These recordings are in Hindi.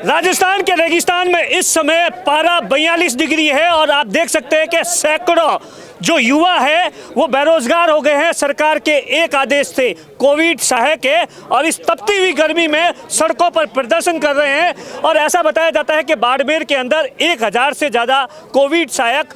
राजस्थान के रेगिस्तान में इस समय पारा 42 डिग्री है और आप देख सकते हैं कि सैकड़ों जो युवा है वो बेरोजगार हो गए हैं सरकार के एक आदेश से, कोविड सहायक है, और इस तपती हुई गर्मी में सड़कों पर प्रदर्शन कर रहे हैं। और ऐसा बताया जाता है कि बाड़मेर के अंदर 1000 से ज़्यादा कोविड सहायक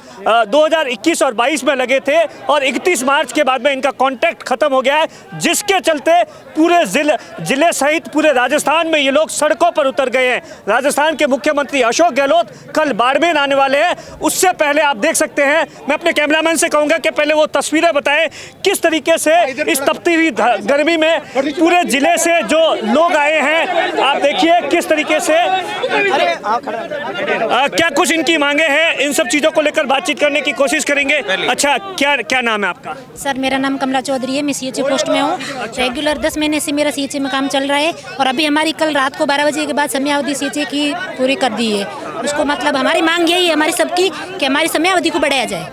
2021 और 22 में लगे थे और 31 मार्च के बाद में इनका कॉन्ट्रैक्ट खत्म हो गया है, जिसके चलते पूरे जिले सहित पूरे राजस्थान में ये लोग सड़कों पर उतर गए हैं। राजस्थान के मुख्यमंत्री अशोक गहलोत कल बाड़मेर आने वाले हैं। उससे पहले आप देख सकते हैं, मैं अपने कैमरामैन से कहूंगा कि पहले वो तस्वीरें बताएं किस तरीके से इस तपती हुई गर्मी में पूरे जिले से जो लोग आए हैं। आप देखिए किस तरीके से क्या कुछ इनकी मांगे हैं, इन सब चीजों को लेकर बातचीत करने की कोशिश करेंगे। अच्छा, क्या नाम है आपका? सर, मेरा नाम कमला चौधरी है, मैं सीएचसी पोस्ट में हूँ। रेगुलर 10 महीने से मेरा सीएचसी में काम चल रहा है और अभी हमारी कल रात को 12 बजे के बाद समयावधि सीएचसी की पूरी कर दी है। उसको मतलब हमारी मांग यही है हमारी सबकी कि हमारी समयावधि को बढ़ाया जाए।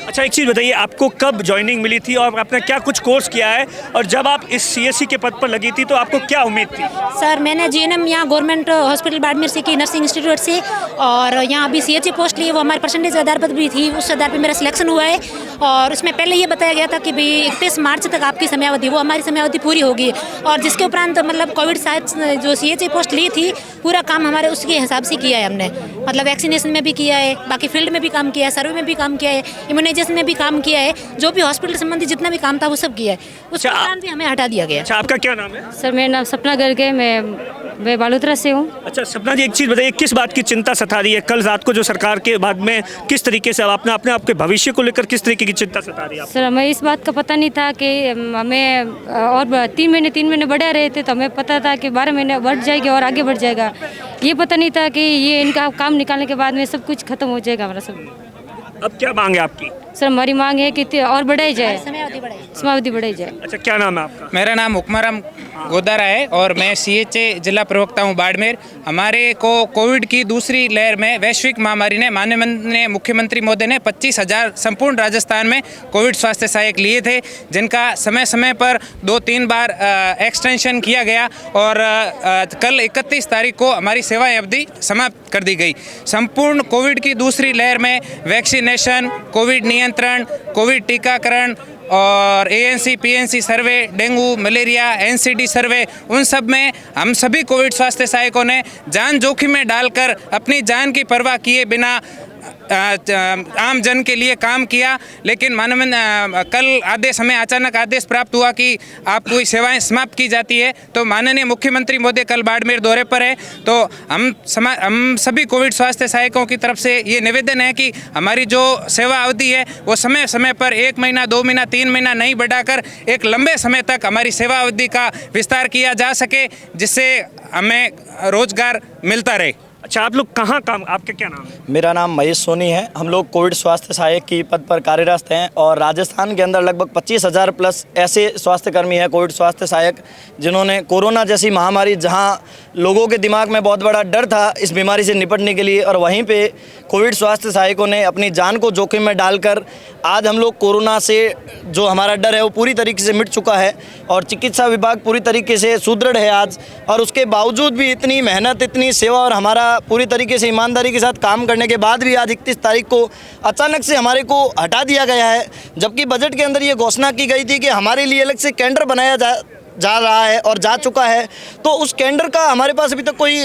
अच्छा, एक चीज़ बताइए, आपको कब ज्वाइनिंग मिली थी और आपने क्या कुछ कोर्स किया है, और जब आप इस सीएससी के पद पर लगी थी तो आपको क्या उम्मीद थी? सर, मैंने जीएनएम यहाँ गवर्नमेंट हॉस्पिटल बाड़मेर से की, नर्सिंग इंस्टीट्यूट से, और यहाँ अभी सीएचसी पोस्ट ली, वो हमारे परसेंटेज आधार पर भी थी, उस आधार पर मेरा सिलेक्शन हुआ है। और उसमें पहले ये बताया गया था कि भाई 31 मार्च तक आपकी समयावधि, वो हमारी समयावधि पूरी होगी। और जिसके उपरांत मतलब कोविड साइट जो सीएचसी पोस्ट ली थी, पूरा काम हमारे उसके हिसाब से किया है हमने, मतलब वैक्सीनेशन में भी किया है, बाकी फील्ड में भी काम किया है, सर्वे में भी काम किया है, इम्यूनाइजेशन में भी काम किया है, जो भी हॉस्पिटल संबंधी जितना भी काम था वो सब किया है। उसके उपरांत भी हमें हटा दिया गया। अच्छा, आपका क्या नाम है? सर, मेरा नाम सपना गर्ग है, मैं बालोतरा से हूँ। अच्छा सपना जी, एक चीज़ बताइए, किस बात की चिंता सता रही है कल रात को जो सरकार के बाद में, किस तरीके से आपने अपने आपके भविष्य को लेकर किस तरीके की चिंता सता रही है? सर, हमें इस बात का पता नहीं था कि हमें और 3 महीने बढ़ा रहे थे, तो हमें पता था कि 12 महीने बढ़ जाएगी और आगे बढ़ जाएगा। ये पता नहीं था कि ये इनका काम निकालने के बाद में सब कुछ खत्म हो जाएगा हमारा सब। अब क्या मांग है आपकी? सर, हमारी मांग है कि और बढ़ाई जाए, समयावधि बढ़ाई जाए। अच्छा, क्या नाम है आपका? मेरा नाम हुक्माराम गोदारा है और मैं सीएचए जिला प्रवक्ता हूं बाड़मेर। हमारे को कोविड की दूसरी लहर में वैश्विक महामारी ने माननीय मुख्यमंत्री महोदय ने 25,000 संपूर्ण राजस्थान में कोविड स्वास्थ्य सहायक लिए थे, जिनका समय समय पर 2-3 बार एक्सटेंशन किया गया और कल 31 तारीख को हमारी सेवा अवधि समाप्त कर दी गई। संपूर्ण कोविड की दूसरी लहर में वैक्सीनेशन, कोविड नियंत्रण, कोविड टीकाकरण और एएनसी पीएनसी सर्वे, डेंगू, मलेरिया, एनसीडी सर्वे, उन सब में हम सभी कोविड स्वास्थ्य सहायकों ने जान जोखिम में डालकर अपनी जान की परवाह किए बिना आम जन के लिए काम किया। लेकिन माननीय कल आदेश, हमें अचानक आदेश प्राप्त हुआ कि आपको सेवाएं समाप्त की जाती है। तो माननीय मुख्यमंत्री महोदय कल बाड़मेर दौरे पर है, तो हम सभी कोविड स्वास्थ्य सहायकों की तरफ से ये निवेदन है कि हमारी जो सेवा अवधि है वो समय समय पर 1 महीना, 2 महीना, 3 महीना नहीं बढ़ाकर एक लंबे समय तक हमारी सेवा अवधि का विस्तार किया जा सके, जिससे हमें रोजगार मिलता रहे। अच्छा, आप लोग कहाँ काम, आपका क्या नाम है? मेरा नाम महेश सोनी है। हम लोग कोविड स्वास्थ्य सहायक की पद पर कार्यरत हैं और राजस्थान के अंदर लगभग 25,000 प्लस ऐसे स्वास्थ्यकर्मी हैं कोविड स्वास्थ्य सहायक, जिन्होंने कोरोना जैसी महामारी, जहां लोगों के दिमाग में बहुत बड़ा डर था इस बीमारी से निपटने के लिए, और वहीं पे कोविड स्वास्थ्य सहायकों ने अपनी जान को जोखिम में डालकर आज हम लोग कोरोना से जो हमारा डर है वो पूरी तरीके से मिट चुका है और चिकित्सा विभाग पूरी तरीके से सुदृढ़ है आज। और उसके बावजूद भी इतनी मेहनत, इतनी सेवा और हमारा पूरी तरीके से ईमानदारी के साथ काम करने के बाद भी आज 31 तारीख को अचानक से हमारे को हटा दिया गया है, जबकि बजट के अंदर ये घोषणा की गई थी कि हमारे लिए अलग से केंद्र बनाया जा रहा है और जा चुका है। तो उस केंद्र का हमारे पास अभी तक कोई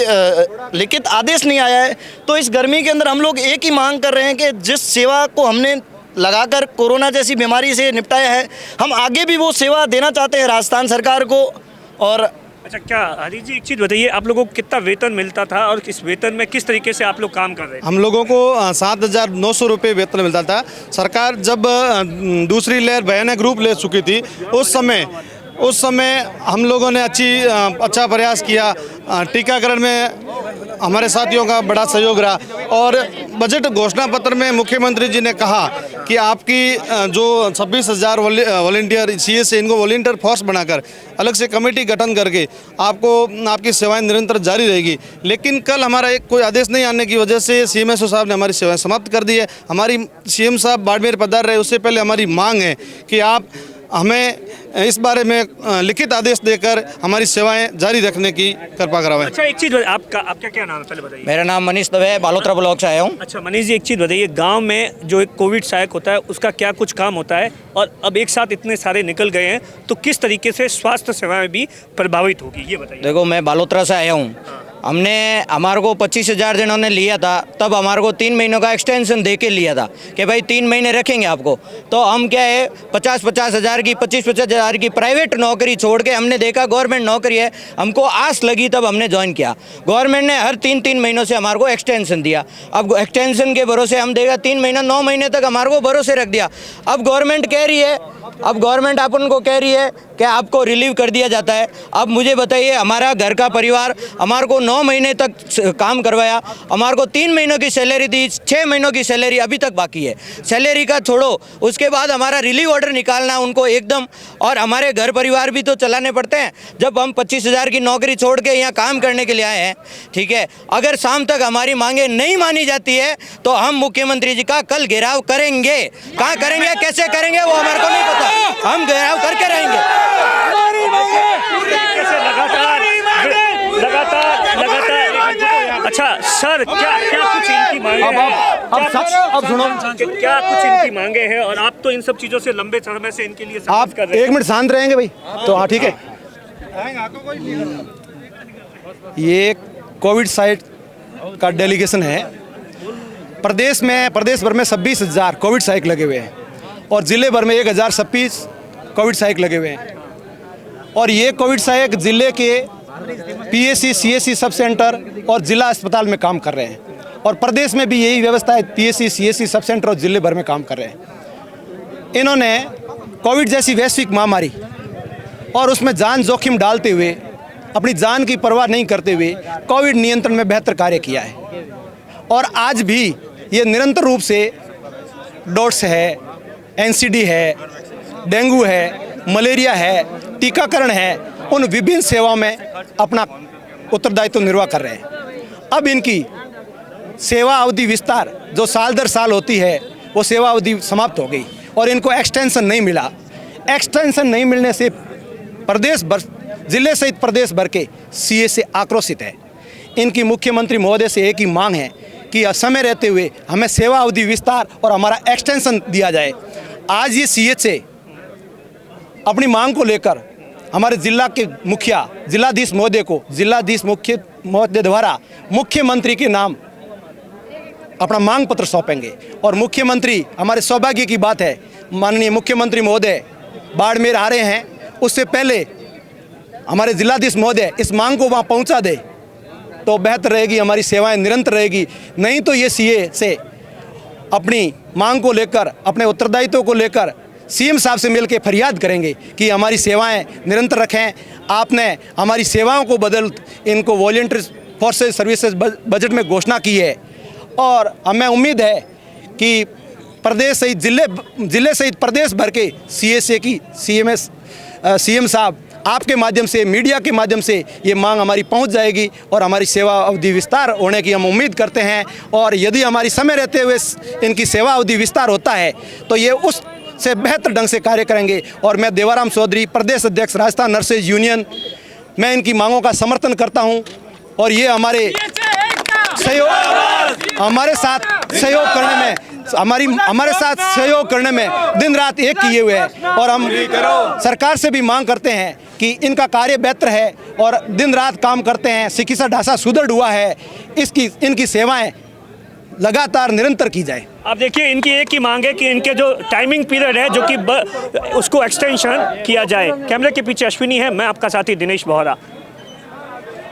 लिखित आदेश नहीं आया है। तो इस गर्मी के अंदर हम लोग एक ही मांग कर रहे हैं कि जिस सेवा को हमने लगाकर कोरोना जैसी बीमारी से निपटाया है, हम आगे भी वो सेवा देना चाहते हैं राजस्थान सरकार को। और अच्छा, क्या हरी जी, एक चीज़ बताइए, आप लोगों को कितना वेतन मिलता था और इस वेतन में किस तरीके से आप लोग काम कर रहे हैं? हम लोगों को 7,900 रुपये वेतन मिलता था। सरकार जब दूसरी लहर भयानक रूप ले चुकी थी, उस समय हम लोगों ने अच्छा प्रयास किया। टीकाकरण में हमारे साथियों का बड़ा सहयोग रहा और बजट घोषणा पत्र में मुख्यमंत्री जी ने कहा कि आपकी जो 26,000 वॉलंटियर सीएस, इनको वॉलंटियर फोर्स बनाकर अलग से कमेटी गठन करके आपकी सेवाएं निरंतर जारी रहेगी। लेकिन कल हमारा कोई आदेश नहीं आने की वजह से सीएमएसओ साहब ने हमारी सेवाएं समाप्त कर दी है। हमारी सीएम साहब बाड़मेर पधार रहे, उससे पहले हमारी मांग है कि आप हमें इस बारे में लिखित आदेश देकर हमारी सेवाएं जारी रखने की कृपा करावें। अच्छा, एक चीज़ आपका क्या नाम है पहले बताइए। मेरा नाम मनीष दवे है, बालोतरा ब्लॉक से आया हूँ। अच्छा मनीष जी, एक चीज़ बताइए, गांव में जो एक कोविड सहायक होता है उसका क्या कुछ काम होता है, और अब एक साथ इतने सारे निकल गए हैं तो किस तरीके से स्वास्थ्य सेवाएं भी प्रभावित होगी, ये बताइए। देखो, मैं बालोतरा से आया हूँ। हमारे को 25,000 जिन्होंने लिया था, तब हमारे को 3 महीनों का एक्सटेंशन दे के लिया था कि भाई 3 महीने रखेंगे आपको। तो हम क्या है 50-50 हज़ार की 25-25 हज़ार की प्राइवेट नौकरी छोड़ के हमने देखा गवर्नमेंट नौकरी है, हमको आस लगी, तब हमने ज्वाइन किया। गवर्नमेंट ने हर 3-3 महीनों से हमारे को एक्सटेंशन दिया। अब एक्सटेंशन के भरोसे हम देगा 3 महीना 9 महीने तक हमारे को भरोसे रख दिया। अब गवर्नमेंट कह रही है, अपन को कह रही है कि आपको रिलीव कर दिया जाता है। अब मुझे बताइए, हमारा घर का परिवार हमारे को 9 महीने तक काम करवाया, हमारे को 3 महीनों की सैलरी दी, 6 महीनों की सैलरी अभी तक बाकी है। सैलरी का छोड़ो, उसके बाद हमारा रिलीव ऑर्डर निकालना उनको एकदम, और हमारे घर परिवार भी तो चलाने पड़ते हैं। जब हम 25,000 की नौकरी छोड़ के यहाँ काम करने के लिए आए हैं, ठीक है, अगर शाम तक हमारी मांगे नहीं मानी जाती है तो हम मुख्यमंत्री जी का कल घेराव करेंगे। कहाँ करेंगे, कैसे करेंगे, वो हमारे को नहीं पता, हम घेराव करके रहेंगे। लगातार। अच्छा सर, क्या कुछ इनकी मांगे हैं? अब सुनो, क्या कुछ इनकी मांगे हैं, और आप तो इन सब चीजों से लंबे समय से इनके लिए संघर्ष कर रहे हैं। 1 मिनट शांत रहेंगे भाई, तो हाँ ठीक है। ये कोविड साइट का डेलीगेशन है। प्रदेश भर में 26,000 कोविड साइट लगे हुए हैं, और ज़िले भर में 1,026 कोविड साइट लगे हुए हैं। और ये कोविड सहायक जिले के पीएससी, सीएससी सब सेंटर और जिला अस्पताल में काम कर रहे हैं, और प्रदेश में भी यही व्यवस्था है, पीएससी, सीएससी सब सेंटर और जिले भर में काम कर रहे हैं। इन्होंने कोविड जैसी वैश्विक महामारी और उसमें जान जोखिम डालते हुए, अपनी जान की परवाह नहीं करते हुए कोविड नियंत्रण में बेहतर कार्य किया है। और आज भी ये निरंतर रूप से डॉट्स है, एनसीडी है, डेंगू है, मलेरिया है, टीकाकरण है, उन विभिन्न सेवाओं में अपना उत्तरदायित्व निर्वाह कर रहे हैं। अब इनकी सेवा अवधि विस्तार जो साल दर साल होती है, वो सेवा अवधि समाप्त हो गई और इनको एक्सटेंशन नहीं मिला। एक्सटेंशन नहीं मिलने से प्रदेश भर, जिले सहित प्रदेश भर के सीए से आक्रोशित है। इनकी मुख्यमंत्री महोदय से एक ही मांग है कि समय रहते हुए हमें सेवा अवधि विस्तार और हमारा एक्सटेंशन दिया जाए। आज ये सीएच से अपनी मांग को लेकर हमारे जिला के मुखिया जिलाधीश महोदय को, जिलाधीश मुख्य महोदय द्वारा मुख्यमंत्री के नाम अपना मांग पत्र सौंपेंगे। और मुख्यमंत्री, हमारे सौभाग्य की बात है, माननीय मुख्यमंत्री महोदय बाड़मेर आ रहे हैं, उससे पहले हमारे जिलाधीश महोदय इस मांग को वहाँ पहुँचा दे तो बेहतर रहेगी, हमारी सेवाएं निरंतर रहेगी। नहीं तो ये सीए से अपनी मांग को लेकर, अपने उत्तरदायित्व को लेकर सीएम साहब से मिलकर फरियाद करेंगे कि हमारी सेवाएं निरंतर रखें। आपने हमारी सेवाओं को बदल इनको वॉलंटियर फोर्सेस सर्विसेज बजट में घोषणा की है, और हमें उम्मीद है कि प्रदेश सहित जिले सहित प्रदेश भर के सीएसए की सीएम साहब आपके माध्यम से, मीडिया के माध्यम से ये मांग हमारी पहुंच जाएगी और हमारी सेवा अवधि विस्तार होने की हम उम्मीद करते हैं। और यदि हमारी समय रहते हुए इनकी सेवा अवधि विस्तार होता है तो ये उस से बेहतर ढंग से कार्य करेंगे। और मैं देवाराम चौधरी, प्रदेश अध्यक्ष राजस्थान नर्सेज यूनियन, मैं इनकी मांगों का समर्थन करता हूं, और ये हमारे साथ सहयोग करने में दिन रात एक किए हुए हैं। और हम सरकार से भी मांग करते हैं कि इनका कार्य बेहतर है और दिन रात काम करते हैं, चिकित्सा ढांचा सुदृढ़ हुआ है, इनकी सेवाएं लगातार निरंतर की जाए। आप देखिए, इनकी एक ही मांग है कि इनके जो टाइमिंग पीरियड है जो कि उसको एक्सटेंशन किया जाए। कैमरे के पीछे अश्विनी है, मैं आपका साथी दिनेश बोहरा।